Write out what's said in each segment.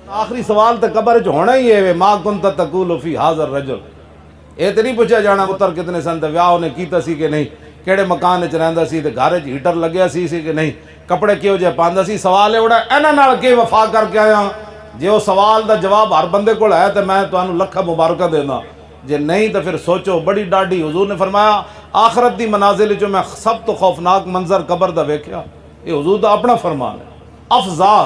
آخری سوال تو قبر چ ہونا ہی ہے، ما کنت تقول فی ھذا الرجل، یہ تو نہیں پوچھا جانا پتر کتنے سن تے ویاہ انہیں کیتا سی کہ نہیں، کہڑے مکان وچ رہندا سی تے گھر وچ ہیٹر لگیا سی کہ نہیں، کپڑے کیو جے پاندا سی۔ سوال ہے اڑا انہاں نال کے وفا کر کے آیا، جے وہ سوال دا جواب ہر بندے کول ہے تے میں تانوں لکھاں مبارکہ دینا، جے نہیں تو پھر سوچو بڑی ڈاڈی۔ حضور نے فرمایا آخرت دی منازل وچوں میں سب تو خوفناک منظر قبر دا ویکھیا، یہ حضور دا اپنا فرمان ہے، افضا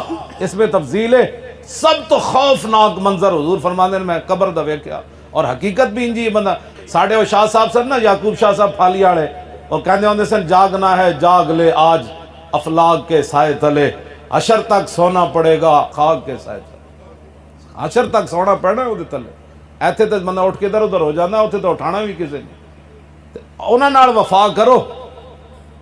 اس میں تفضیل ہے، سب تو خوفناک منظر حضور فرماندے میں قبر دا ویکھیا۔ اور حقیقت بھی انجی بندہ ساڑھے وہ شاہ صاحب سن نا، یعقوب شاہ صاحب پھالی والے، وہ کہندے ہوندے سن جاگنا ہے جاگ لے آج افلاک کے سائے تلے، حشر تک سونا پڑے گا خاک کے سائے تلے، حشر تک سونا پڑنا ہے وہ تلے، ایتھے تو بندہ اٹھ کے ادھر ادھر ہو جانا، اتنے تو اٹھانا بھی کسی نے۔ انہاں نال وفا کرو،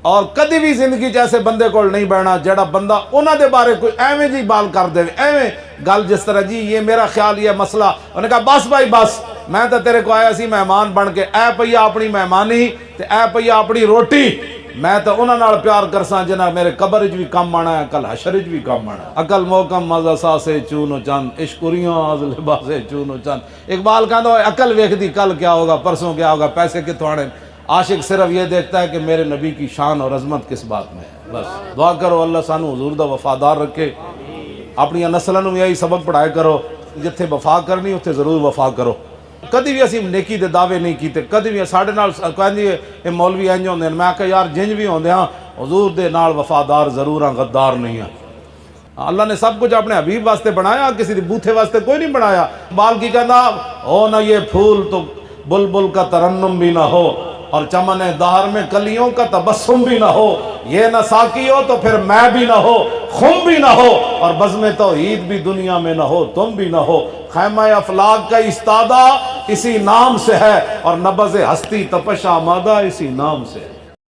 اور کدی بھی زندگی ایسے بندے کو نہیں بہنا جڑا بندہ انہاں دے بارے کوئی ایویں جی بال کر دے، ایویں گل جس طرح جی یہ میرا خیال یہ مسئلہ، انہوں نے کہا بس بھائی بس، میں تو تیرے کو آیا سی مہمان بن کے، اے پیا اپنی مہمانی تے اے پیا اپنی روٹی، میں تو انہاں نال پیار کرساں جنہاں میرے قبر وچ بھی کم آنا ہے، کل حشر وچ بھی کم آنا ہے۔ عقل محکم مزہ ساسے چونو چند، عشقریاں آز لباسے چونو چند۔ اقبال کہتا ہے عقل ویکھدی کل کیا ہوگا، پرسوں کیا ہوگا، پیسے کتوں آنے۔ عاشق صرف یہ دیکھتا ہے کہ میرے نبی کی شان اور عظمت کس بات میں ہے۔ بس دعا کرو اللہ سانو حضور دا وفادار رکھے، اپنی نسلوں میں یہی سبق پڑھائے کرو، جتھے وفا کرنی اتھے ضرور وفا کرو۔ کدی بھی اسی نیکی دے دعوے نہیں کیتے، کدی بھی ساڈے نال کہندی اے مولوی انج ہوندے میں کہ یار جنج بھی ہوندے ہاں حضور دے نال وفادار ضرور ہاں، غدار نہیں ہاں۔ اللہ نے سب کچھ اپنے حبیب واسطے بنایا، کسی دی بوتھے واسطے کوئی نہیں بنایا۔ بال کی کہندا ہو نہ یہ پھول تو بلبل کا ترنم بھی نہ ہو، اور چمن دہر میں کلیوں کا تبسم بھی نہ ہو، یہ نہ ساقی ہو تو پھر میں بھی نہ ہو، خم بھی نہ ہو، اور بزم توحید بھی دنیا میں نہ ہو، تم بھی نہ ہو۔ خیمہ افلاک کا استادہ اسی نام سے ہے، اور نبض ہستی تپش آمادہ اسی نام سے ہے۔